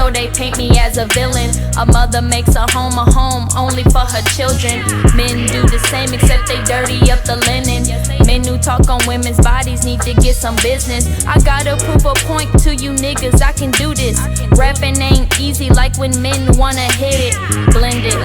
show, they paint me as a villain. A mother makes a home only for her children. Men do the same except they dirty up the linen. Men who talk on women's bodies need to get some business. I gotta prove a point to you niggas, I can do this. Rapping ain't easy like when men wanna hit it. Blend it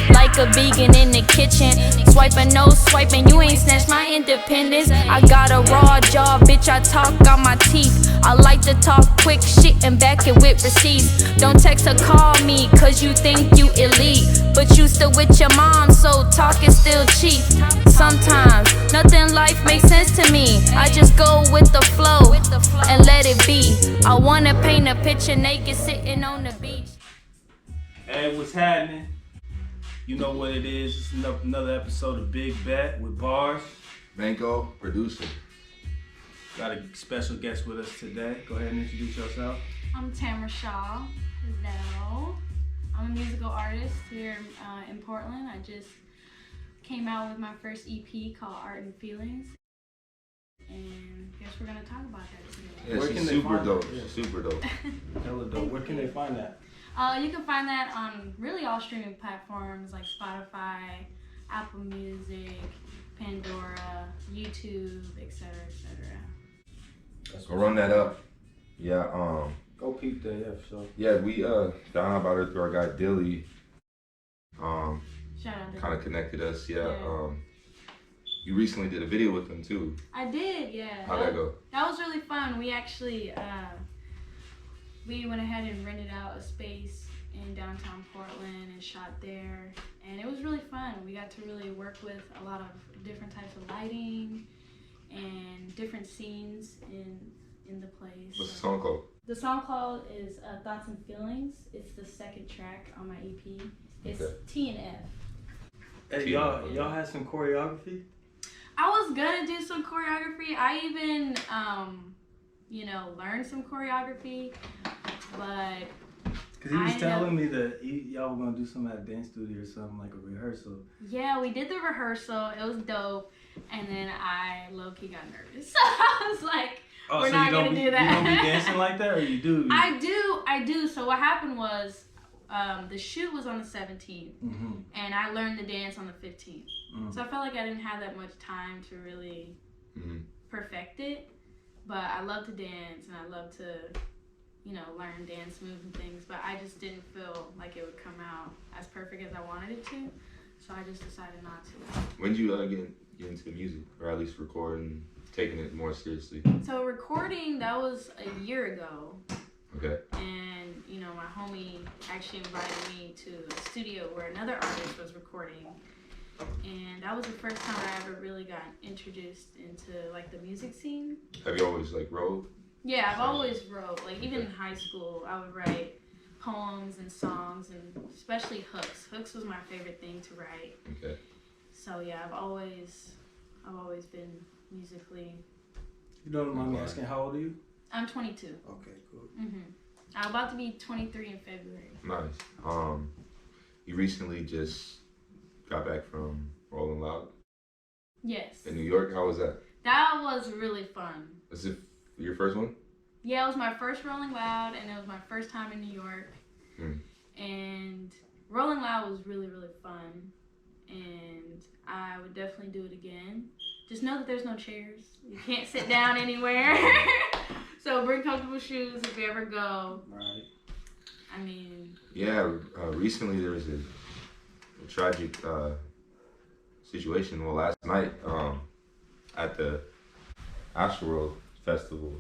like a vegan in the kitchen. Swiping, no swiping, you ain't snatched my independence. I got a raw jaw, bitch, I talk on my teeth. I like to talk quick shit and back it with receipts. Don't text or call me cause you think you elite, but you still with your mom, so talk is still cheap. Sometimes nothing in life makes sense to me. I just go with the flow and let it be. I wanna paint a picture naked sitting on the beach. Hey, what's happening? You know what it is. It's another episode of Big Bet with Barrz. Banco, producer. Got a special guest with us today. Go ahead and introduce yourself. I'm Tamre Shaw. Hello. I'm a musical artist here in Portland. I just came out with my first EP called Art and Feelings. And I guess we're going to talk about that today. Yeah, she's super dope. Super dope. Hella dope. Where can they find that? You can find that on really all streaming platforms like Spotify, Apple Music, Pandora, YouTube, etc., etc. I'll run that up. Yeah, Go peep that, yeah, for sure. yeah, we found out about it through our guy Dilly. Shout out to Kind of connected us, yeah. You recently did a video with him too. I did, yeah. How'd that go? That was really fun. We actually we went ahead and rented out a space in downtown Portland and shot there, and it was really fun. We got to really work with a lot of different types of lighting and different scenes in the place. What's the song called? The song called is Thoughts and Feelings. It's the second track on my EP. It's Okay. T and F. Hey, y'all had some choreography? I was gonna do some choreography. I even learned some choreography, but Because he was telling me that y'all were going to do something at a dance studio or something, like a rehearsal. yeah, we did the rehearsal. It was dope. And then I low-key got nervous. So I was like, we're so not going to do that. You don't be dancing like that, or you do? I do. So what happened was the shoot was on the 17th, and I learned the dance on the 15th. So I felt like I didn't have that much time to really perfect it. But I love to dance, and I love to, learn dance moves and things. But I just didn't feel like it would come out as perfect as I wanted it to. So I just decided not to. When did you get into music, or at least recording, taking it more seriously? So recording, that was a year ago. Okay. And, my homie actually invited me to a studio where another artist was recording. And that was the first time I ever really got introduced into, the music scene. Have you always, wrote? Yeah, I've always wrote. Even in high school, I would write poems and songs, and especially hooks. Hooks was my favorite thing to write. Okay. So, yeah, I've always been musically. You don't mind me asking, how old are you? I'm 22. Okay, cool. I'm about to be 23 in February. Nice. You recently just got back from Rolling Loud? Yes. In New York? How was that? That was really fun. Was it your first one? Yeah, it was my first Rolling Loud, and it was my first time in New York. And Rolling Loud was really, really fun. And I would definitely do it again. Just know that there's no chairs. You can't sit down anywhere. So bring comfortable shoes if you ever go. Right. I mean... Yeah, recently there was a tragic situation. Well, last night at the Astroworld Festival,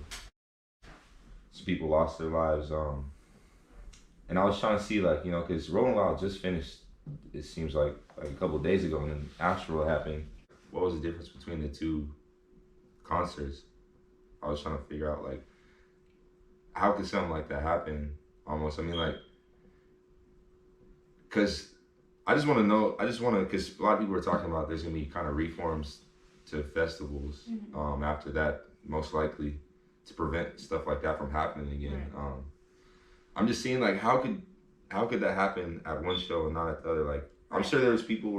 some people lost their lives. And I was trying to see, because Rolling Loud just finished, it seems like a couple of days ago, and then Astroworld happened. What was the difference between the two concerts? I was trying to figure out, how could something like that happen? Almost, because I just want to know, because a lot of people are talking about there's going to be kind of reforms to festivals after that, most likely, to prevent stuff like that from happening again. Right. I'm just seeing, how could that happen at one show and not at the other? I'm sure there's people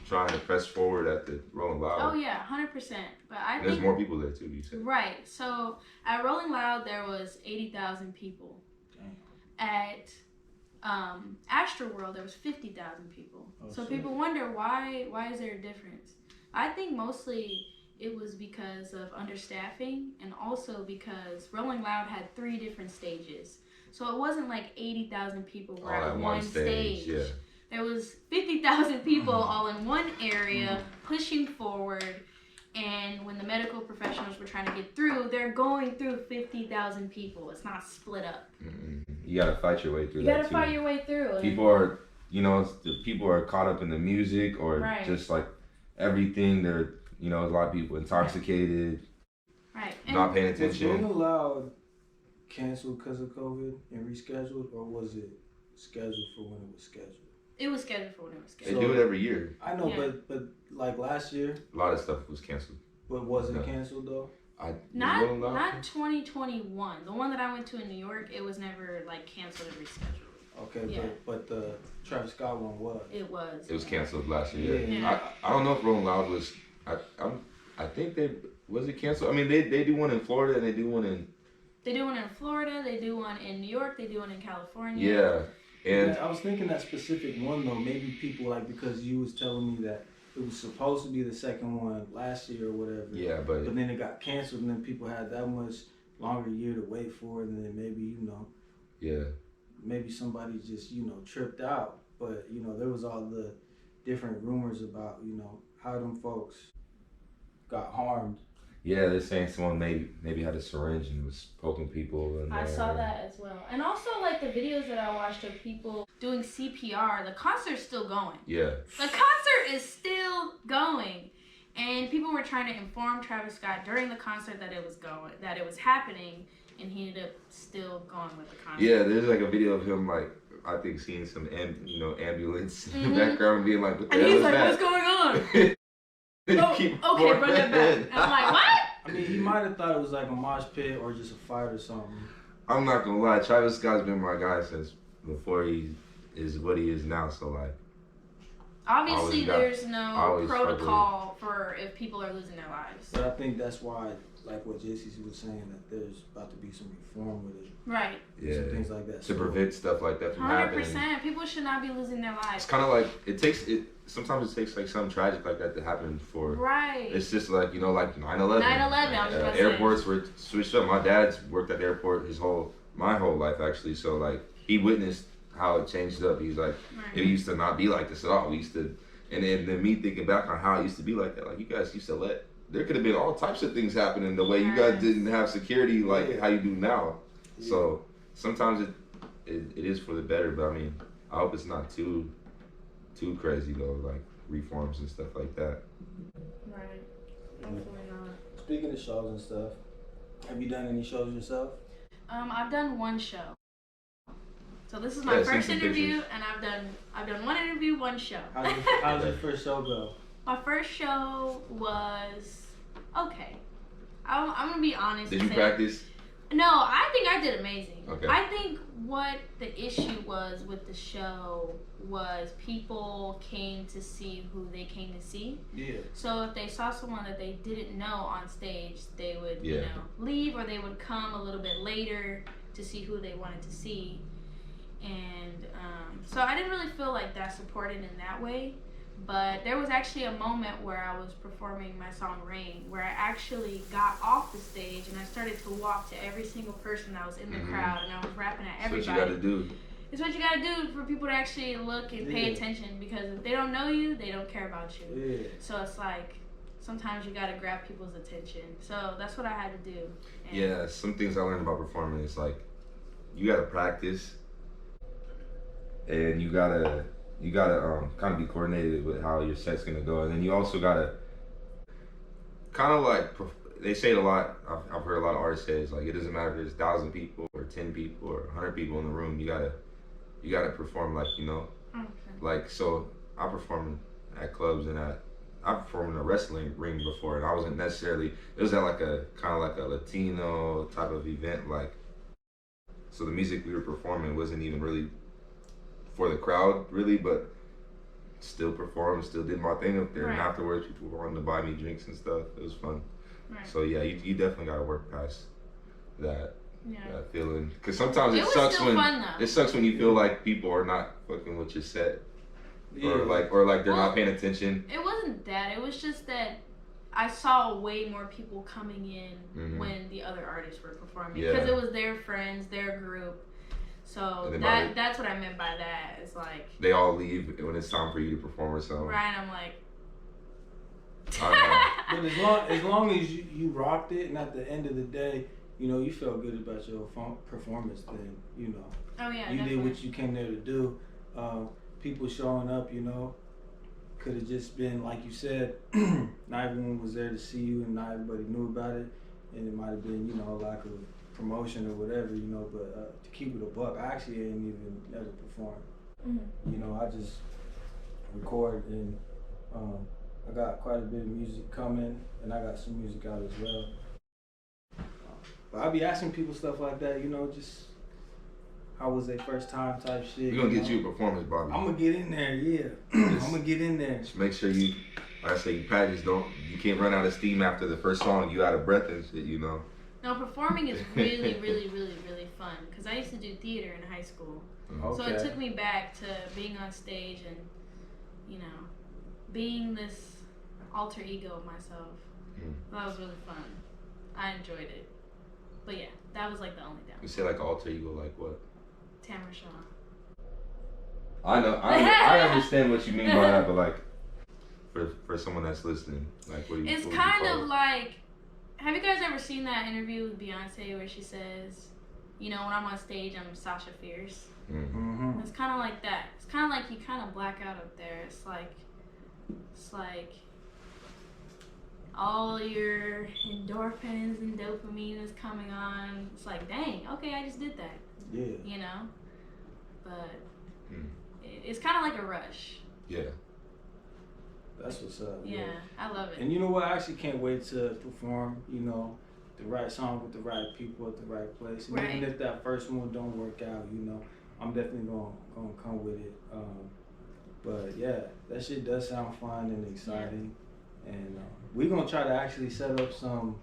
trying to press forward at the Rolling Loud. Oh yeah, 100%. But I think there's more people there too, you said. Right. So at Rolling Loud there was 80,000 people. Dang. at Astroworld, there was 50,000 people. Oh, so shit. people wonder why is there a difference? I think mostly it was because of understaffing, and also because Rolling Loud had 3 different stages. So it wasn't like 80,000 people were at one stage. Yeah. There was 50,000 people all in one area pushing forward. And when the medical professionals were trying to get through, they're going through 50,000 people. It's not split up. You gotta fight your way through You that gotta fight your way through. People are, people are caught up in the music or just like everything. They're, a lot of people intoxicated, not paying attention. Was Rolling Loud canceled because of COVID and rescheduled, or was it scheduled for when it was scheduled? It was scheduled for when it was They scheduled. do it every year. I know, but like last year. A lot of stuff was canceled. But was it canceled though? Not 2021. The one that I went to in New York, it was never like canceled and rescheduled. Okay, but the Travis Scott one was. It was. It was canceled last year. Yeah. I don't know if Rolling Loud was. I think was it canceled. I mean, they do one in Florida and they do one in. They do one in Florida. They do one in New York. They do one in California. Yeah. And I was thinking that specific one though, maybe people because you was telling me that it was supposed to be the second one last year or whatever. Yeah, but then it got canceled, and then people had that much longer year to wait for it, and then maybe maybe somebody just tripped out. But there was all the different rumors about how them folks got harmed. Yeah, they're saying someone maybe had a syringe and was poking people. And I saw that as well. And also, like, the videos that I watched of people doing CPR, the concert's still going. Yeah. The concert is still going. And people were trying to inform Travis Scott during the concert that it was happening, and he ended up still going with the concert. Yeah, there's like a video of him, like, I think seeing some ambulance in the background and being like, what the hell is that? And he's like, what's going on? Okay, run that back. And I'm like, what? I mean, he might have thought it was like a mosh pit or just a fight or something. I'm not gonna lie, Travis Scott's been my guy since before he is what he is now. So like, obviously there's no protocol for if people are losing their lives. But I think that's why, like what JCC was saying, that there's about to be some reform with it. Right. Yeah. Some things like that. To prevent stuff like that from happening. 100%. People should not be losing their lives. It's kind of like sometimes it takes like something tragic like that to happen for. Right. It's just like like 9/11. 9/11. I was about to say. Airports were switched up. My dad's worked at the airport my whole life actually. So like he witnessed how it changed up. He's like, it used to not be like this at all. We used to, and then me thinking back on how it used to be like that. Like you guys used to there could have been all types of things happening the way you guys didn't have security like how you do now. Yeah. So sometimes it is for the better, but I mean, I hope it's not too crazy though, like reforms and stuff like that. Right. Hopefully not. Speaking of shows and stuff, have you done any shows yourself? I've done one show. So this is my first interview, and I've done one interview, one show. How's your first show go? My first show was okay. I'm gonna be honest. Did you practice? No, I think I did amazing. Okay. I think what the issue was with the show was people came to see who they came to see. Yeah. So if they saw someone that they didn't know on stage, they would leave, or they would come a little bit later to see who they wanted to see. And so I didn't really feel like that supported in that way. But there was actually a moment where I was performing my song Rain, where I actually got off the stage and I started to walk to every single person that was in the crowd, and I was rapping at everybody. That's what you gotta do. It's what you gotta do for people to actually look and pay attention, because if they don't know you, they don't care about you. Yeah. So it's like, sometimes you gotta grab people's attention. So that's what I had to do. And yeah, some things I learned about performing is like, you gotta practice, and you gotta kind of be coordinated with how your set's gonna go, and then you also gotta kind of like, they say it a lot. I've heard a lot of artists say it's like, it doesn't matter if there's 1,000 people or 10 people or 100 people in the room. You gotta perform like like, so I performed at clubs and I performed in a wrestling ring before, and I wasn't necessarily, it was at like a kind of like a Latino type of event, like, so the music we were performing wasn't even really for the crowd really, but still performed, still did my thing up there. Right. And afterwards people wanted to buy me drinks and stuff. It was fun. Right. So yeah, you definitely gotta work past that that feeling. Because sometimes it sucks when you feel like people are not fucking with your set. Yeah. Or like they're not paying attention. It wasn't that. It was just that I saw way more people coming in when the other artists were performing. Because it was their friends, their group. So that's what I meant by that. It's like they all leave when it's time for you to perform or something. Right, I'm like. But as long as you rocked it, and at the end of the day, you know, you felt good about your performance, then you know. Oh yeah. You definitely. did what you came there to do. People showing up, you know, could have just been like you said. Not everyone was there to see you, and not everybody knew about it, and it might have been, you know, a lack of promotion or whatever, you know. But to keep it a buck, I actually ain't even never performed. You know, I just record, and I got quite a bit of music coming, and I got some music out as well. But I be asking people stuff like that, you know, just how was their first time type shit. We're gonna get you a performance, Bobby. I'm gonna get in there, yeah. I'm gonna get in there. Just make sure you, like I say, you practice. You can't run out of steam after the first song. You out of breath and shit, you know. No, performing is really, really, really, really fun. Because I used to do theater in high school. Okay. So it took me back to being on stage and, you know, being this alter ego of myself. That was really fun. I enjoyed it. But yeah, that was like the only downside. You say like alter ego, like what? Tamre Shaw. I know. I understand what you mean by that, but like, for someone that's listening, like, what do you? It's kind of like. Have you guys ever seen that interview with Beyonce where she says, you know, when I'm on stage, I'm Sasha Fierce? It's kind of like that. It's kind of like you kind of black out up there. It's like all your endorphins and dopamine is coming on. It's like, dang, okay, I just did that. Yeah. You know? But it's kind of like a rush. Yeah. That's what's up. Yeah, I love it. And you know what? I actually can't wait to perform, you know, the right song with the right people at the right place. And even if that first one don't work out, you know, I'm definitely gonna come with it. But yeah, that shit does sound fun and exciting. Yeah. And we're gonna try to actually set up some,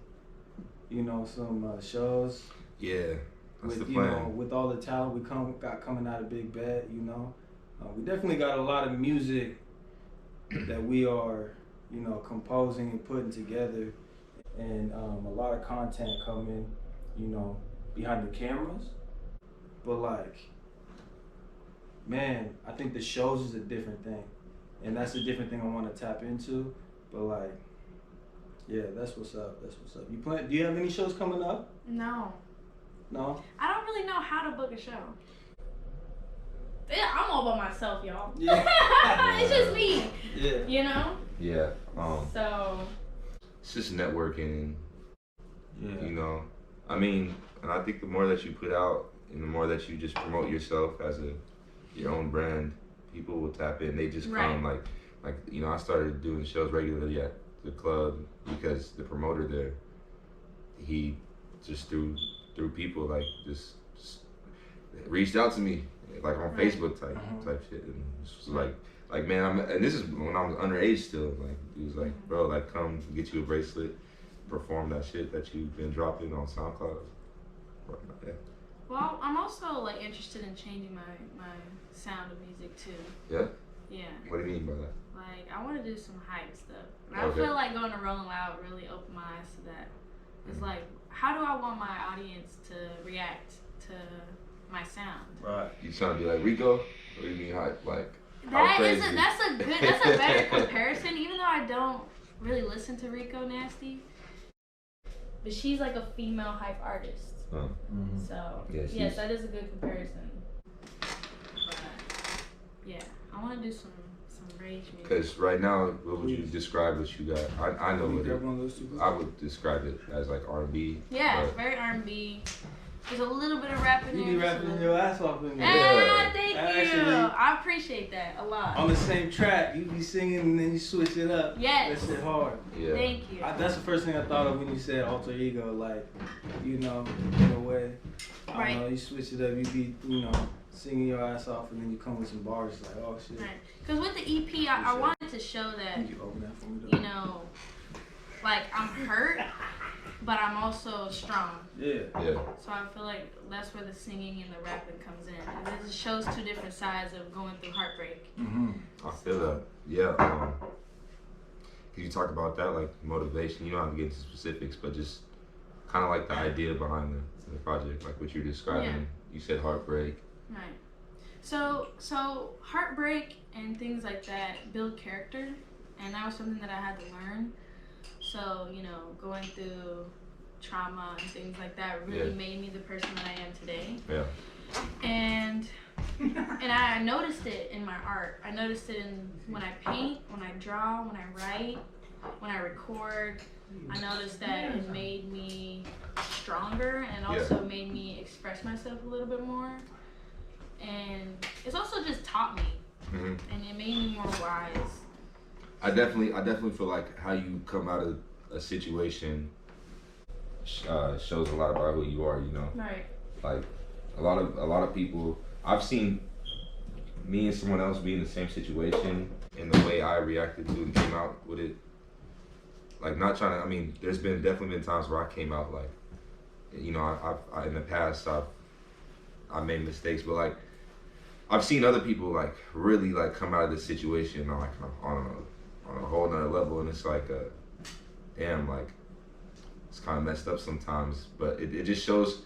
you know, some shows. Yeah, that's with, the plan. You know, with all the talent we got coming out of BIGBET, you know, we definitely got a lot of music that we are, you know, composing and putting together, and a lot of content coming, you know, behind the cameras. But like, man, I think the shows is a different thing, and that's a different thing I want to tap into. But like, yeah, that's what's up. That's what's up. Do you have any shows coming up? No. No? I don't really know how to book a show. Yeah, I'm all by myself, y'all. Yeah. It's just me. Yeah. You know? Yeah. So. It's just networking. Yeah. You know, I mean, and I think the more that you put out, and the more that you just promote yourself as your own brand, people will tap in. They just come like you know. I started doing shows regularly at the club because the promoter there, he just through people like just reached out to me. Like on Facebook type shit, and it's like man, and this is when I was underage still. Like he was like, bro, like come get you a bracelet, perform that shit that you've been dropping on SoundCloud. Yeah. Well, I'm also like interested in changing my sound of music too. Yeah. Yeah. What do you mean by that? Like I want to do some hype stuff, and I feel like going to Rolling Loud really opened my eyes to that. It's like, how do I want my audience to react to my sound? Right. You trying to be like Rico? Or you mean hype? Like that's a better comparison. Even though I don't really listen to Rico Nasty, but she's like a female hype artist. So yes, that is a good comparison. But yeah, I want to do some rage music. Because right now, what would you describe what you got? I know what I would describe it as like R&B. Yeah, it's very R&B. There's a little bit of rap in there. You be rapping your ass off in there. Thank you. I appreciate that a lot. On the same track, you be singing and then you switch it up. Yes. That shit hard. Yeah. Thank you. That's the first thing I thought of when you said alter ego. Like, you know, in a way. I don't know, you switch it up, you be, you know, singing your ass off and then you come with some bars like, oh shit. Right. Because with the EP, I wanted to show that, You open that for me, you know, like I'm hurt, but I'm also strong. Yeah. So I feel like that's where the singing and the rapping comes in. And it shows two different sides of going through heartbreak. I feel that. Yeah. Can you talk about that, like motivation? You don't have to get into specifics, but just kind of like the idea behind the project, like what you're describing. Yeah. You said heartbreak. Right. So heartbreak and things like that build character, and that was something that I had to learn. So, you know, going through trauma and things like that really made me the person that I am today. Yeah. And I noticed it in my art. I noticed it in when I paint, when I draw, when I write, when I record. I noticed that it made me stronger and also made me express myself a little bit more. And it's also just taught me, and it made me more wise. I definitely feel like how you come out of a situation shows a lot about who you are. You know, right? Like a lot of people. I've seen me and someone else be in the same situation, and the way I reacted to it and came out with it. Like not trying to. I mean, there's definitely been times where I came out like, you know, I in the past I made mistakes, but like I've seen other people like really like come out of this situation on a whole nother level, and it's like damn, like it's kind of messed up sometimes, but it just shows,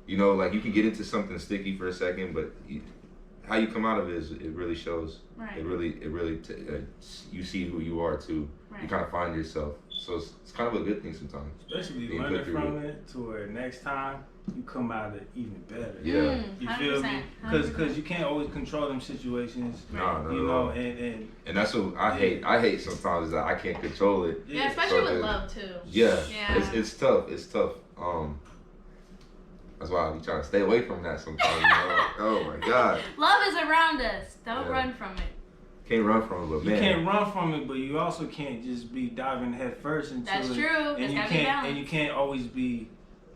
you know, like you can get into something sticky for a second, but how you come out of it it really shows. Right. It really you see who you are too. Right. You kind of find yourself, so it's kind of a good thing sometimes. Especially learning from it to where next time you come out of it even better. Yeah. You feel me? Because you can't always control them situations. No, you know, and that's what I hate. I hate sometimes is that I can't control it. Yeah, especially with love too. Yeah. It's tough. It's tough. That's why I be trying to stay away from that sometimes. You know? Oh my God. Love is around us. Don't run from it. Can't run from it, but man. You can't run from it, but you also can't just be diving head first into it. That's true. And you can't always be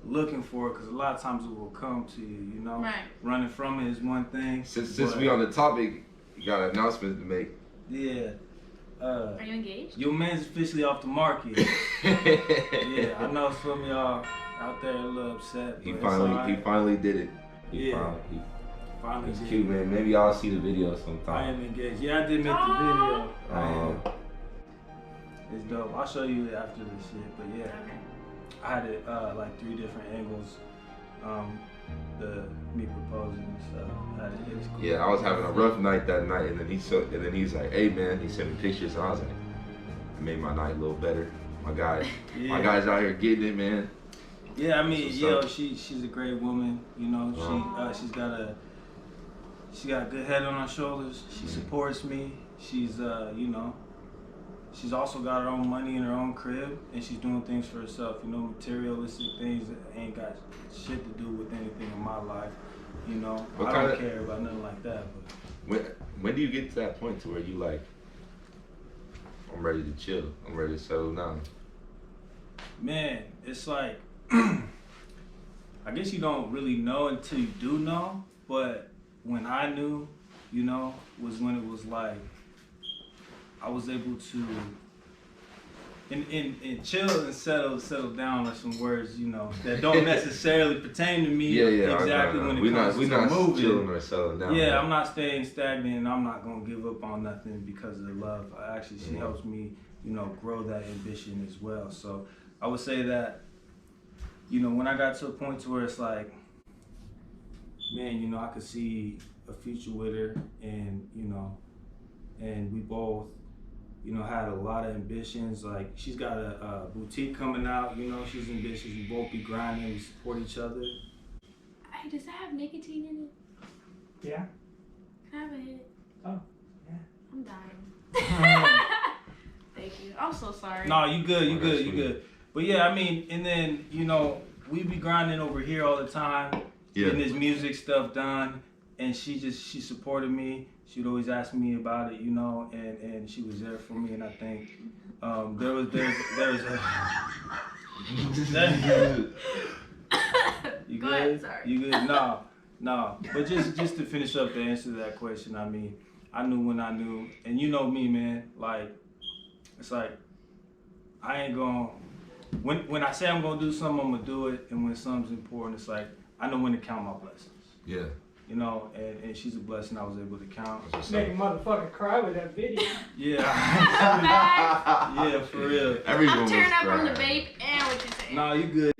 looking for it, because a lot of times it will come to you, you know? Right. Running from it is one thing. Since we on the topic, you got an announcement to make. Yeah. Are you engaged? Your man's officially off the market. Yeah, I know some of y'all out there a little upset. He finally did it. He finally it's cute, man. Maybe y'all see the video sometime. I am engaged. Yeah, I did make the video. It's dope. I'll show you after this shit. But yeah, I had it like 3 different angles. Me proposing and stuff. It's cool. Yeah, I was having a rough night that night, and then he's like, "Hey man," he sent me pictures, and I was like, it made my night a little better. My guy's out here getting it, man. Yeah, I mean, she's a great woman. You know, she's got a good head on her shoulders. She supports me. She's you know, she's also got her own money in her own crib, and she's doing things for herself. You know, materialistic things that ain't got shit to do with anything in my life. You know, I don't care about nothing like that. But when do you get to that point to where you like, I'm ready to chill, I'm ready to settle down? Man, it's like, I guess you don't really know until you do know, but when I knew, you know, was when it was like, I was able to, and chill and settle down are some words, you know, that don't necessarily pertain to me exactly when it comes to moving. We're not chilling or settling down. Yeah, I'm not staying stagnant, and I'm not going to give up on nothing because of the love. Actually, she helps me, you know, grow that ambition as well. So I would say that, you know, when I got to a point to where it's like, man, you know, I could see a future with her, and, you know, and we both, you know, had a lot of ambitions. Like, she's got a boutique coming out, you know, she's ambitious. We both be grinding, we support each other. Hey, does that have nicotine in it? Yeah. Can I have a hit? Oh, yeah. I'm dying. Thank you. I'm so sorry. No, you good, you good. But yeah, I mean, and then, you know, we be grinding over here all the time, getting this music stuff done, and she supported me. She'd always ask me about it, you know, and she was there for me, and I think there's a You Go ahead, sorry. You good? No. But just to finish up the answer to that question, I mean, I knew when I knew, and you know me, man, like, it's like, I ain't gonna when I say I'm gonna do something, I'm gonna do it. And when something's important, it's like I know when to count my blessings. Yeah. You know, and she's a blessing I was able to count. Make a motherfucker cry with that video. Yeah. Yeah, for real. Everyone I'm tearing up crying. from the vape and what you saying. Nah, you good.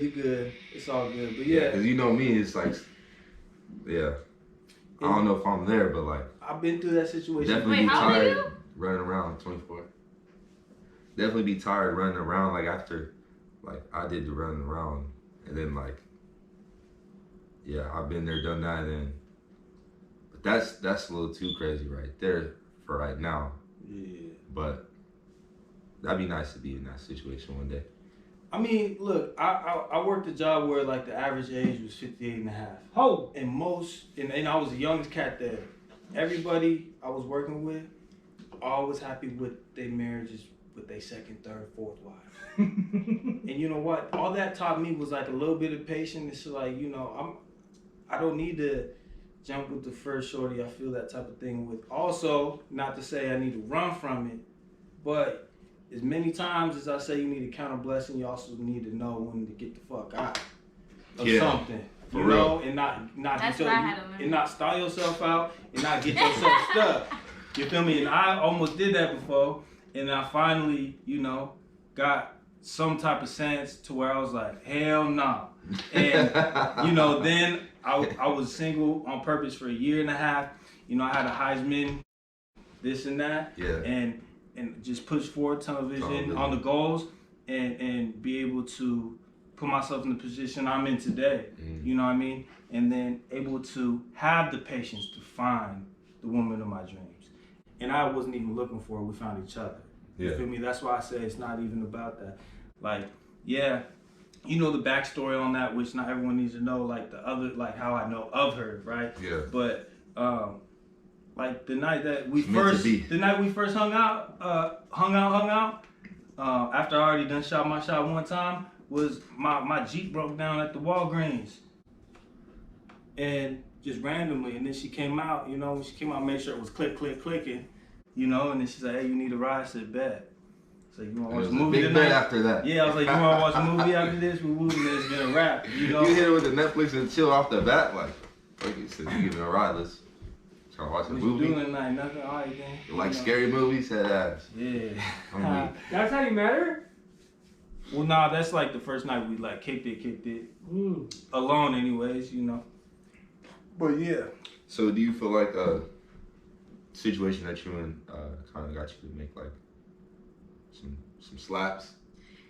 It's all good. But yeah. Cause you know me, it's like, yeah. I don't know if I'm there, but like. I've been through that situation. Definitely Wait, be how old are tired you? running around 24. Definitely be tired running around like after, like I did the running around, and then like, yeah, I've been there, done that, and but that's a little too crazy right there for right now. Yeah. But that'd be nice to be in that situation one day. I mean, look, I worked a job where like the average age was 58 and a half. Oh. And and I was the youngest cat there. Everybody I was working with, always happy with their marriages with their second, third, fourth wives. And you know what? All that taught me was like a little bit of patience. It's like, you know, I don't need to jump with the first shorty I feel that type of thing with. Also, not to say I need to run from it, but as many times as I say you need to count a blessing, you also need to know when to get the fuck out of something. For you real. know, and not That's get what I had to learn. and not style yourself out and not get yourself stuck. You feel me? And I almost did that before, and I finally, you know, got some type of sense to where I was like, hell no. And you know, then I was single on purpose for a year and a half. You know, I had a Heisman, this and that, and just push forward television on the goals, and be able to put myself in the position I'm in today. You know what I mean? And then able to have the patience to find the woman of my dreams. And I wasn't even looking for her. We found each other. You feel me? That's why I say it's not even about that. Like, yeah, you know the backstory on that, which not everyone needs to know. Like the other, like how I know of her, right? Yeah. But like the night that we first hung out, after I already done shot my shot one time, was my Jeep broke down at the Walgreens. And just randomly, and then she came out, you know, when she came out, made sure it was clicking, you know, and then she said, hey, you need a ride, I said, bet. So you want to watch a movie tonight? After that. Yeah, I was like, you want to watch a movie after this? We moved, and it's been a wrap, you know? You hit it with the Netflix and chill off the bat, like you said, you give it a ride, let's try to watch a movie. What you doing tonight? Nothing, all right, then. You like scary movies? Head ass. Yeah. That's how you met her? Well, nah, that's like the first night we like kicked it. Alone anyways, you know. But yeah. So do you feel like a situation that you in kind of got you to make like some slaps?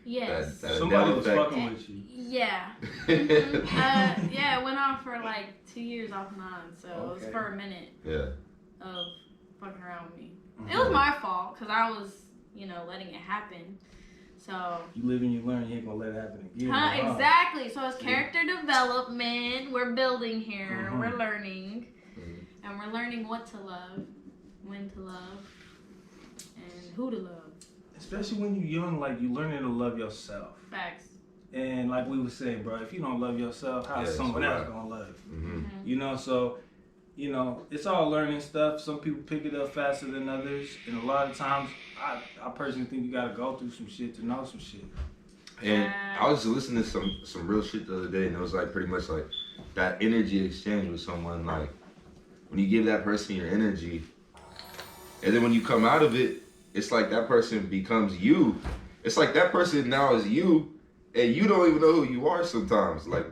Yes. That somebody was fucking with you. Yeah. Yeah, it went on for like 2 years off and on, so it was for a minute. Yeah. Of fucking around with me. It was my fault because I was, you know, letting it happen. So you live and you learn. You ain't gonna let it happen again. Exactly. So it's character development. We're building here. We're learning, and we're learning what to love, when to love, and who to love. Especially when you're young, like you learning to love yourself. Facts. And like we were saying, bro, if you don't love yourself, how's someone else gonna love you? You know, so. You know, it's all learning stuff. Some people pick it up faster than others. And a lot of times, I personally think you got to go through some shit to know some shit. And I was listening to some real shit the other day, and it was like pretty much like that energy exchange with someone. Like when you give that person your energy, and then when you come out of it, it's like that person becomes you. It's like that person now is you, and you don't even know who you are sometimes. Like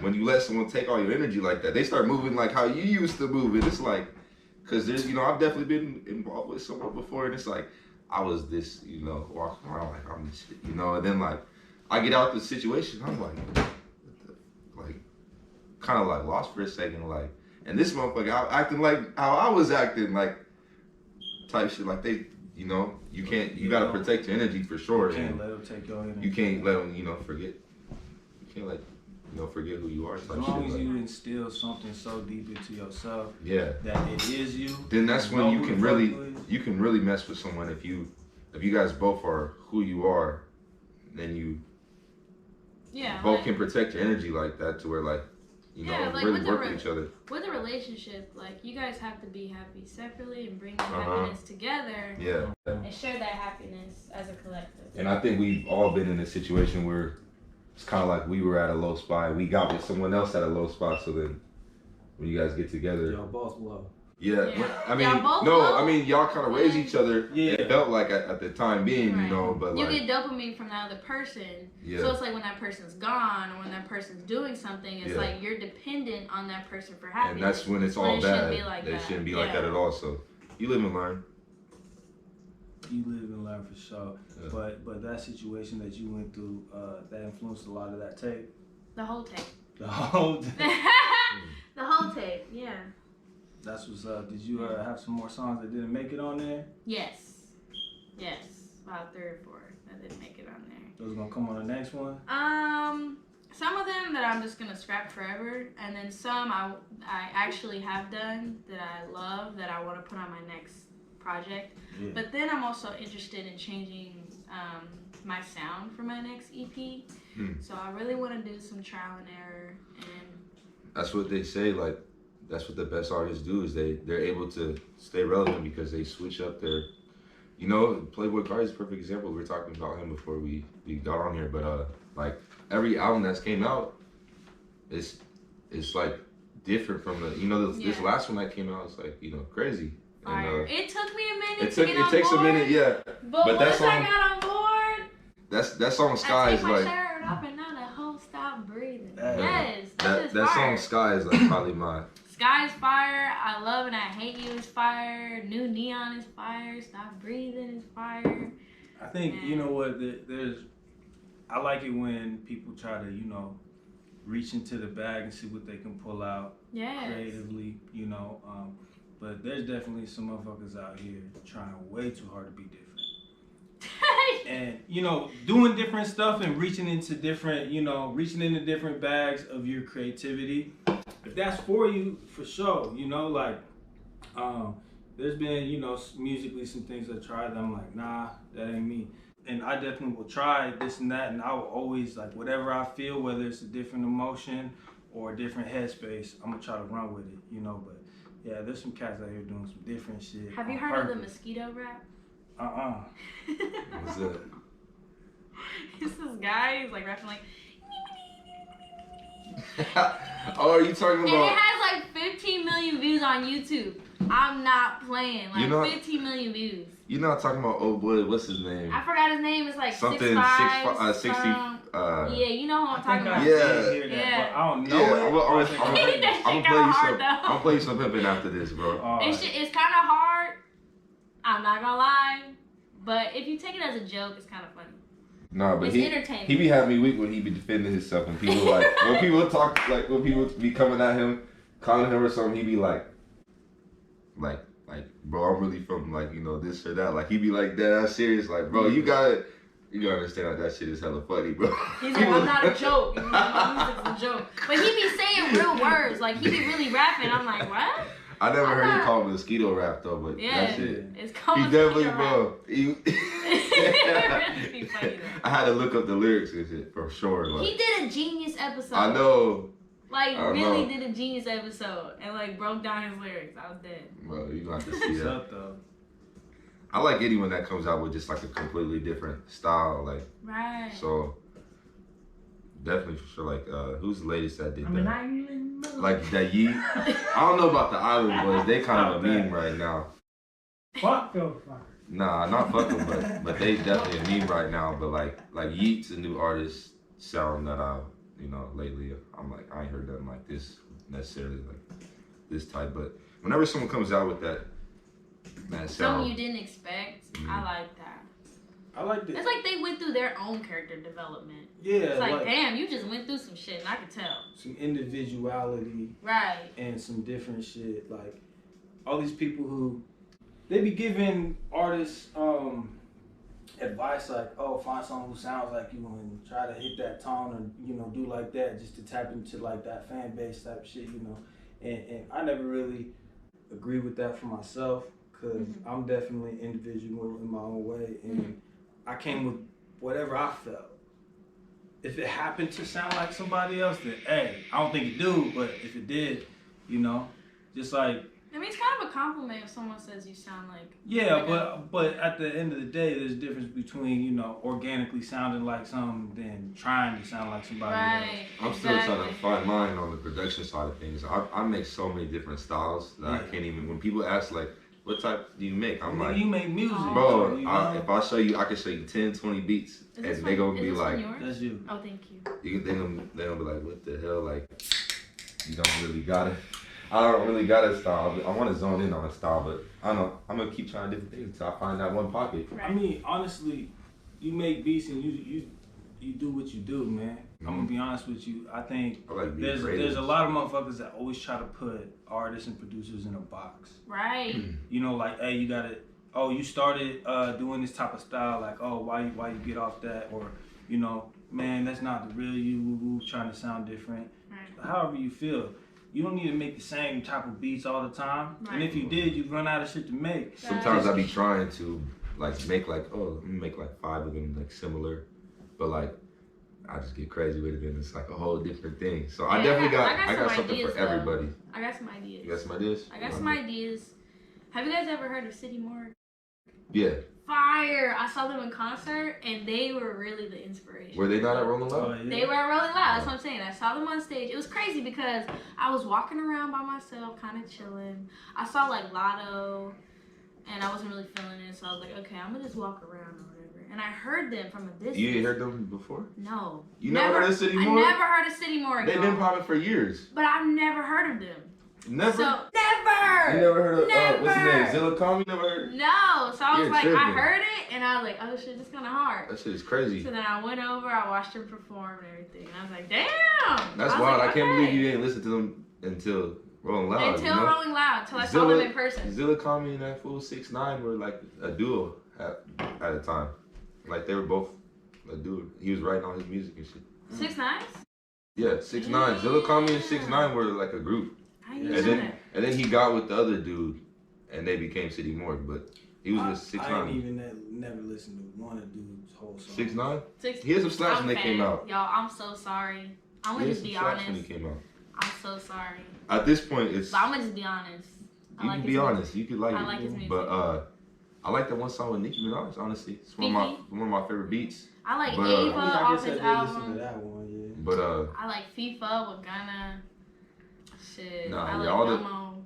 when you let someone take all your energy like that, they start moving like how you used to move. And it's like, cause there's, you know, I've definitely been involved with someone before, and it's like, I was this, you know, walking around like I'm this shit, you know, and then like, I get out the situation, I'm like, kind of like lost for a second, like, and this motherfucker acting like how I was acting, like, type shit, like they, you know, you gotta protect your energy for sure. You can't let them take your energy. You can't let them, you know, forget. You can't let, you know, forget who you are. As long as you instill something so deep into yourself, that it is you. Then that's when you can really mess with someone if you guys both are who you are, then you both can protect your energy like that to where like you know, really work with each other. With a relationship, like, you guys have to be happy separately and bring the happiness together. Yeah. And share that happiness as a collective. And I think we've all been in a situation where it's kind of like we were at a low spot and we got with someone else at a low spot. So then when you guys get together, y'all both low. Yeah. I mean, low. I mean, y'all kind of raise each other. Yeah. It felt like at the time being, you know, but you like, get dopamine from the other person. Yeah. So it's like when that person's gone or when that person's doing something, it's like you're dependent on that person for happiness. And that's when it's all bad. It shouldn't be like that at all. So you live and learn. You live and learn for sure. Yeah. But that situation that you went through, that influenced a lot of that tape. The whole tape. The whole tape. The whole tape, yeah. That's what's up. Did you have some more songs that didn't make it on there? Yes. About 3 or 4 that didn't make it on there. Those gonna come on the next one? Some of them that I'm just gonna scrap forever, and then some I actually have done that I love that I want to put on my next project. Yeah. But then I'm also interested in changing my sound for my next EP. So I really want to do some trial and error. And that's what they say. Like, that's what the best artists do, is they're able to stay relevant because they switch up their, you know, Playboy Cardi is a perfect example. We were talking about him before we got on here, but like every album that's came out is like different from the, you know, this last one that came out is like, you know, crazy. And, it took me a minute it takes a minute, yeah. But once I got on board, that song Sky is like, I take my shirt off and now the whole stop breathing. Yes, that song Sky is like probably my. Sky is fire. I love and I hate you is fire. New Neon is fire. Stop breathing is fire. I think you know what I like it when people try to, you know, reach into the bag and see what they can pull out creatively, you know. But there's definitely some motherfuckers out here trying way too hard to be different. And, you know, doing different stuff and reaching into different bags of your creativity. If that's for you, for sure, you know, like, there's been, you know, musically some things I tried that I'm like, nah, that ain't me. And I definitely will try this and that, and I will always, like, whatever I feel, whether it's a different emotion or a different headspace, I'm gonna try to run with it, you know. But yeah, there's some cats out here doing some different shit. Have you heard of the mosquito rap? What's that? It's this guy, he's like rapping like. Oh, are you talking about? And it has like 15 million views on YouTube. I'm not playing. Like 15 million views. You're not talking about old boy. What's his name? I forgot his name. It's like something 60. Yeah, you know who I'm talking about. Yeah. I don't know. I'm gonna play you some pimpin' after this, bro. It's kind of hard. I'm not gonna lie, but if you take it as a joke, it's kind of funny. Nah, but it's entertaining. He be having me weak when he be defending himself, and people like when people talk like when people be coming at him, calling him or something, he be like, bro, I'm really from like, you know, this or that. Like he be like that serious, like, bro, you gotta understand that shit is hella funny, bro. He's like, I'm not a joke. My music's a joke, but he be saying real words. Like he be really rapping. I'm like, what? I never heard him call mosquito rap though, but that shit. It's called he definitely, bro. I had to look up the lyrics and shit for sure. Like, he did a genius episode. I know. Like really did a genius episode and like broke down his lyrics. I was dead. Bro, you gonna have to see that. Though. I like anyone that comes out with just like a completely different style, like. Right. So. Definitely for sure. Like, who's the latest that did that? Like that Yeet. I don't know about the Island Boys. They kind of a meme right now. Fuck those fuckers. Nah, not fuck them, but they definitely a meme right now. But like Yeet's a new artist sound that lately I'm like, I ain't heard nothing like this necessarily, like this type. But whenever someone comes out with that sound, something you didn't expect, I like that. I like that. It's like they went through their own character development. Yeah. It's like, damn, you just went through some shit, and I could tell. Some individuality. Right. And some different shit. Like, all these people who, they be giving artists advice like, oh, find someone who sounds like you and try to hit that tone and, do like that just to tap into, like, that fan base type shit, And I never really agree with that for myself because I'm definitely an individual in my own way. And I came with whatever I felt. if it happened to sound like somebody else, then hey, I don't think it do, but if it did, you know, just like. I mean, it's kind of a compliment if someone says you sound like. Yeah, but at the end of the day, there's a difference between, you know, organically sounding like something than trying to sound like somebody Right. else. I'm still trying to find mine on the production side of things. I make so many different styles that I can't even. When people ask like, "What type do you make?" I'm like, "You make music, bro." You know? If I show you, I can show you 10, 20 beats, and they gonna be like, "That's you." Oh, thank you. They gonna be like, "What the hell?" Like, you don't really got it. I don't really got a style. I want to zone in on a style, but I don't know. I'm gonna keep trying different things until I find that one pocket. I mean, honestly, you make beats and you do what you do, man. I'm gonna be honest with you. I think there's a lot of motherfuckers that always try to put artists and producers in a box. Right. You know, like, hey, you gotta. Oh, you started doing this type of style. Like, oh, why you get off that? Or, you know, man, that's not the real you. Woo, trying to sound different. Right. However you feel. You don't need to make the same type of beats all the time. Right. And if you did, you'd run out of shit to make. Sometimes I be trying to like make like, oh, let me make like 5 of them like similar, but like I just get crazy with it and it's like a whole different thing. So I definitely got something for everybody. I got some ideas. You got some ideas? I got some ideas. Have you guys ever heard of City Morgue? Yeah. Fire! I saw them in concert and they were really the inspiration. Were they not at Rolling Loud? Yeah. They were at Rolling Loud. That's what I'm saying. I saw them on stage. It was crazy because I was walking around by myself, kind of chilling. I saw like Lotto, and I wasn't really feeling it. So I was like, okay, I'm gonna just walk around or whatever. And I heard them from a distance. You ain't heard them before? No. You never heard of City Morgue? I never heard of City Morgue. They've been popping for years. But I've never heard of them. Never? So, never! You never heard of, what's his name, Zilla? You never heard? No. So I was like, tripping. I heard it, and I was like, oh shit, this is kind of hard. That shit is crazy. So then I went over, I watched him perform and everything, and I was like, damn! That's wild. Like, I can't believe you didn't listen to them until Rolling Loud. Until Rolling Loud, until I saw them in person. Zilla and that fool 6ix9ine were like a duo at a time. Like, they were both a duo. He was writing all his music and shit. 6ix9ine? Yeah, 6ix9ine. Zilla and 6ix9ine were like a group. And then he got with the other dude, and they became City Morgue. But he was with 6ix9ine. I ain't even never listened to one of dude's whole song. 6ix9ine? He had some slaps when they came out. Y'all, I'm so sorry. I'm gonna just be honest. When he came out. I'm so sorry. At this point, it's. But I'm gonna just be honest. You can be honest. You could like it. I like his music. But I like that one song with Nicki Minaj. Honestly, it's one of my favorite beats. I like Ava off his album. To that one, yeah. But I like FIFA with Gunna. Shit. Nah, I like Gummo.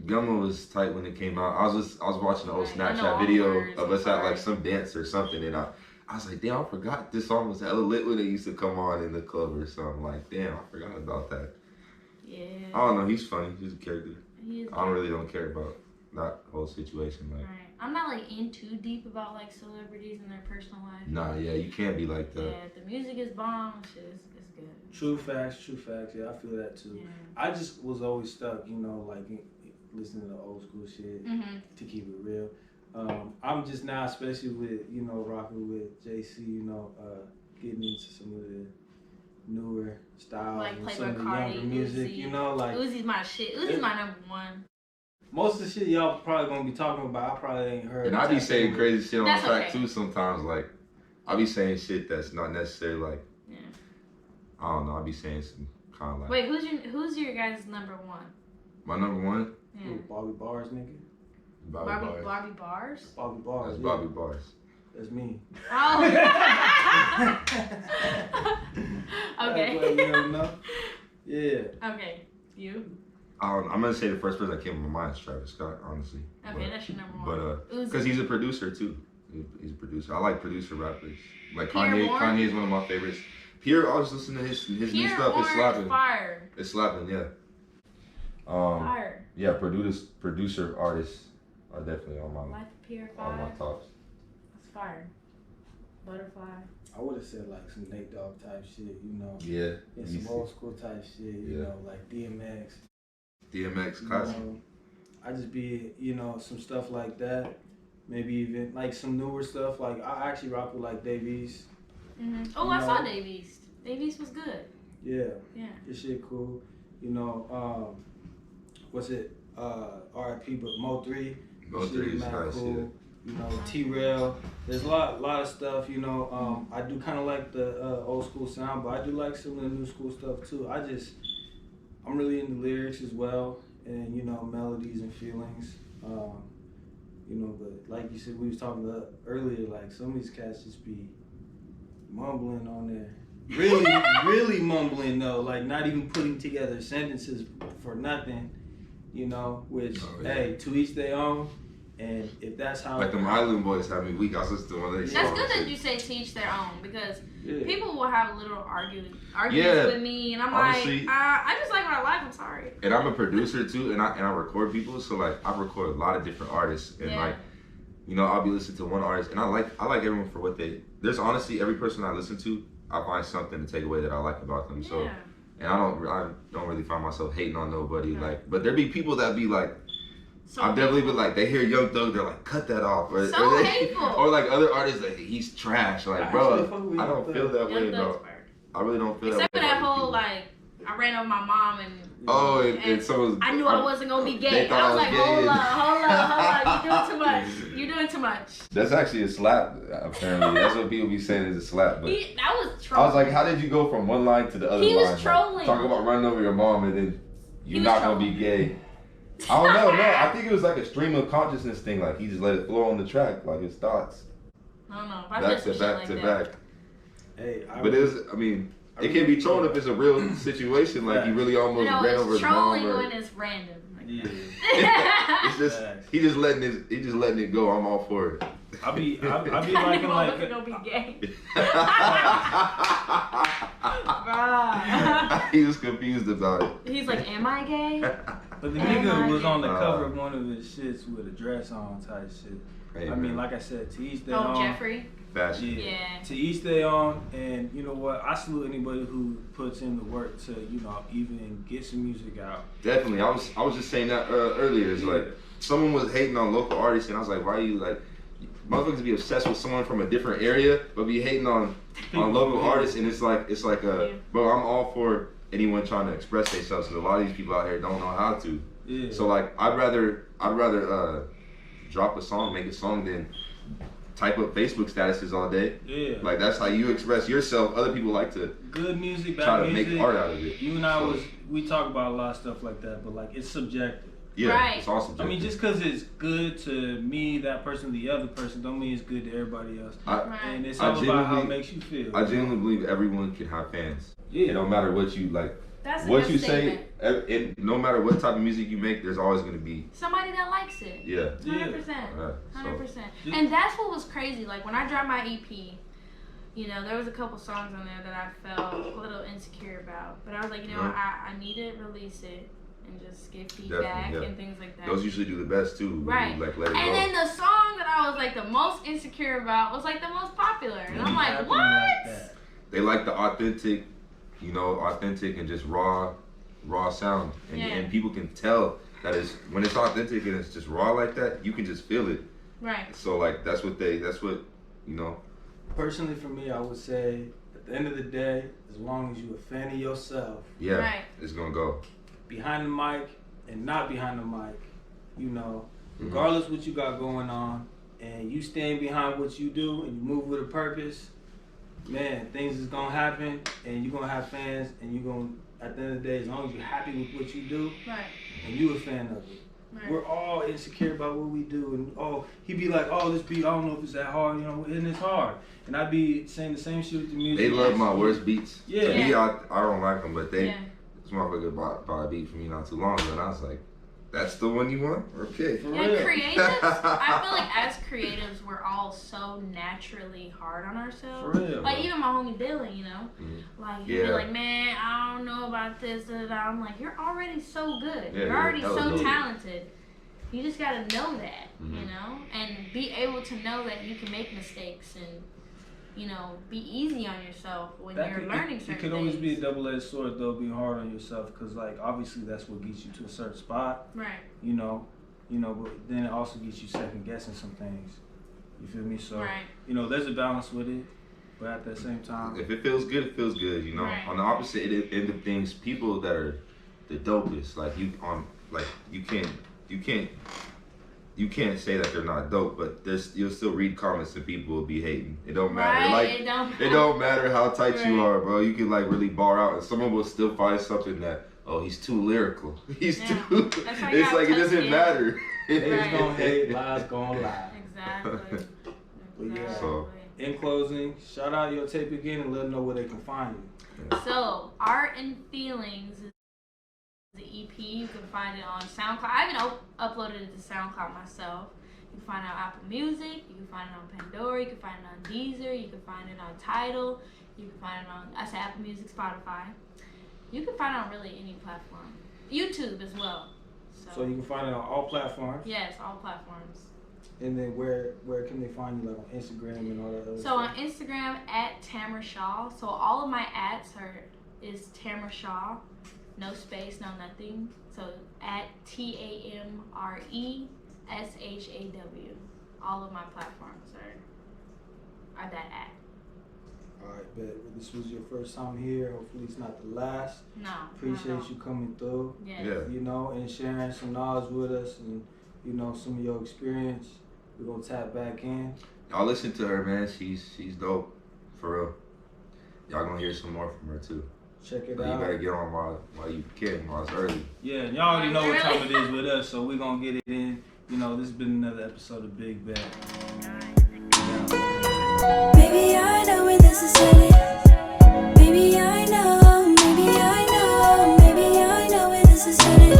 Gummo was tight when it came out. I was watching the old Snapchat video of us at like some dance or something, and I was like, damn, I forgot this song was hella lit when it used to come on in the club or something. Like, damn, I forgot about that. Yeah. I don't know. He's funny. He's a character. He is. I don't care about that whole situation. Like, right. I'm not like in too deep about like celebrities and their personal life. Nah, yeah, you can't be like that. Yeah, the music is bomb. Shit, it's good. True facts. Yeah, I feel that too. Yeah. I just was always stuck, you know, like listening to old school shit to keep it real. I'm just now, especially with, you know, rocking with JC, you know, getting into some of the newer styles like and some of the Cardi, younger music, Uzi. you know, like Uzi's my shit. Uzi's my number one. Most of the shit y'all probably gonna be talking about, I probably ain't heard. And I be saying crazy shit on the track okay. too sometimes. Like, I be saying shit that's not necessarily like. Yeah. I don't know. I be saying some kind of like. Wait, who's your guys' number one? My number one. Yeah. Ooh, Bobby Barrz, nigga. Bobby Barrz? Bobby Barrz. That's yeah. Bobby Barrz. That's me. Oh. Okay. You never know. Yeah. Okay. You? I'm gonna say the first person that came to my mind is Travis Scott, honestly. Okay, that's your number one. But because he's a producer too. He's a producer. I like producer rappers. Like Pierre Kanye. Bourne? Kanye is one of my favorites. Pierre, I was listening to his new stuff. It's slapping. Fire. It's slapping, yeah. Fire. Yeah, producer artists are definitely on my Pierre on my tops. That's fire. Butterfly. I would have said like some Nate Dogg type shit, you know. Yeah. And some old school type shit, you know, like DMX. DMX, classic. I just be, you know, some stuff like that. Maybe even like some newer stuff. Like I actually rock with like Dave East. Oh, I saw Dave East. Dave East was good. Yeah. Yeah. His shit cool. You know, what's it? R.I.P. But Mo3. Mo3 is nice, cool. you know, T-Rail. There's a lot of stuff, you know. I do kind of like the old school sound, but I do like some of the new school stuff too. I'm really into lyrics as well, and you know, melodies and feelings. You know, but like you said, we was talking about earlier, like some of these cats just be mumbling on there. Really, really mumbling though, like not even putting together sentences for nothing, you know, which, hey, to each their own. And if that's how... Like them Island Boys have me weak, I was listening to one of their That's songs. good that you say to each their own, because people will have little arguments with me, and I'm honestly, like, I just like what I like, I'm sorry. And I'm a producer too, and I record people, so like I record a lot of different artists, and like, you know, I'll be listening to one artist, and I like everyone for what there's honestly, every person I listen to, I find something to take away that I like about them, so, and I don't really find myself hating on nobody, like, but there be people that be like, so I've definitely been like, they hear Young Thug, they're like, cut that off. Or hateful. Or like other artists, like, he's trash. Like, bro, I don't feel that way, bro. I really don't feel that way. Except for that whole, like, I ran over my mom and... Oh, and so... I knew I wasn't going to be gay. I was like, hold up. You're doing too much. You're doing too much. That's actually a slap, apparently. That's what people be saying is a slap. But that was trolling. I was like, how did you go from one line to the other line? He was trolling. Like, talk about running over your mom and then you're not going to be gay. I don't know, no. I think it was like a stream of consciousness thing. Like he just let it flow on the track, like his thoughts. I don't know. Back to back to back. Hey, but it can be trolling if it's a real situation. Like he really almost ran over his mom. Trolling when it's random. It's just he just letting it go. I'm all for it. I be liking like. Don't be gay. He was confused about it. He's like, am I gay? But the nigga was on the cover of one of his shits with a dress on type shit. Hey, I mean, like I said, to each their own. Oh, Jeffrey? Fashion. Yeah. To each their own, and you know what? I salute anybody who puts in the work to, you know, even get some music out. Definitely. I was just saying that earlier. It's like, someone was hating on local artists, and I was like, why are you like, motherfuckers be obsessed with someone from a different area, but be hating on local artists, and it's like bro, I'm all for anyone trying to express themselves, because a lot of these people out here don't know how to. Yeah. So like, I'd rather drop a song, make a song, than type up Facebook statuses all day. Yeah. Like that's how you express yourself. Other people like to good music, bad try to music, make art out of it. You and I we talk about a lot of stuff like that, but like it's subjective. Yeah, right. It's all subjective. I mean, just because it's good to me, that person, the other person, don't mean it's good to everybody else. And it's all about how it makes you feel. I genuinely believe everyone can have fans. Yeah. It don't matter what you like. That's what you say, and no matter what type of music you make, there's always going to be somebody that likes it. Yeah. 100%. 100%. And that's what was crazy. Like when I dropped my EP, you know, there was a couple songs on there that I felt a little insecure about. But I was like, you know, I need to release it and just give feedback and things like that. Those usually do the best too. Right. You, like, let it and go. then the song that I was like the most insecure about was like the most popular. And I'm like, what? Like they like the authentic, you know, authentic and just raw sound. And people can tell that is when it's authentic and it's just raw like that, you can just feel it. Right. So like that's what you know. Personally for me, I would say at the end of the day, as long as you're a fan of yourself, it's gonna go. Behind the mic and not behind the mic, you know, regardless what you got going on, and you stand behind what you do and you move with a purpose, man, things is gonna happen, and you're gonna have fans, and you're gonna, at the end of the day, as long as you're happy with what you do, and you a fan of it. Right. We're all insecure about what we do, and he'd be like, this beat, I don't know if it's that hard, you know, and it's hard. And I'd be saying the same shit with the music. They love my worst beats. Yeah. To me, I don't like them, but this motherfucker bought a beat for me not too long ago, and I was like, that's the one you want? Okay. For real. Creatives, I feel like as creatives, we're all so naturally hard on ourselves. For real. Like even my homie Billy, you know, like he'd be like, man, I don't know about this, and I'm like, you're already so good. You're already so talented. You just gotta know that, you know, and be able to know that you can make mistakes and, you know, be easy on yourself when you're learning certain things. It can always be a double-edged sword, though, being hard on yourself, because, like, obviously that's what gets you to a certain spot. Right. You know, but then it also gets you second-guessing some things. You feel me? So, you know, there's a balance with it, but at the same time, if it feels good, it feels good, you know. Right. On the opposite end of things, people that are the dopest, like you can't you can't say that they're not dope, but you'll still read comments and people will be hating. It don't matter. Right, Like it don't matter how tight you are, bro. You can like really bar out, and someone will still find something that, oh, he's too lyrical. He's too. It's like it doesn't matter. Haters gonna hate, lies gonna lie. Exactly. But yeah. So in closing, shout out your tape again and let them know where they can find you. So Art and Feelings is the EP. You can find it on SoundCloud. I even uploaded it to SoundCloud myself. You can find it on Apple Music. You can find it on Pandora. You can find it on Deezer. You can find it on Tidal. You can find it on Apple Music, Spotify. You can find it on really any platform. YouTube as well. So you can find it on all platforms. Yes, all platforms. And then where can they find you, like on Instagram and all that other So stuff? on Instagram at Tamre Shaw. So all of my ads is Tamre Shaw. No space, no nothing. So at TAMRESHAW. All of my platforms are that at. All right, bet. Well, this was your first time here. Hopefully it's not the last. No. Appreciate you coming through. Yes. Yeah. You know, and sharing some knowledge with us and, you know, some of your experience. We're gonna tap back in. y'all listen to her, man. She's dope, for real. Y'all gonna hear some more from her too. Check it But out. you better get on while you can, while it's early. Yeah, and y'all already know what time it is with us, so we're gonna get it in. You know, this has been another episode of Big Bet. Baby, I know where this is headed. Baby, I know, maybe I know, maybe I know where this is headed.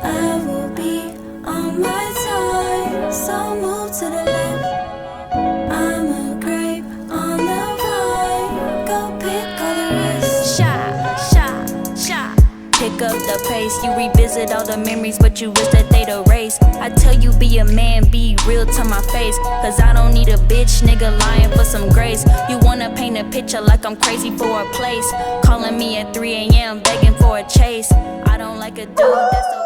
I will be on my time, so move to the left. I'm a grape on the vine, go pick all the rest. Shot. Pick up the pace. You revisit all the memories, but you wish that they'd erase. I tell you, be a man, be real to my face. Cause I don't need a bitch, nigga lying for some grace. You wanna paint a picture like I'm crazy for a place. Calling me at 3 a.m., begging for a chase. I don't like a dude that's so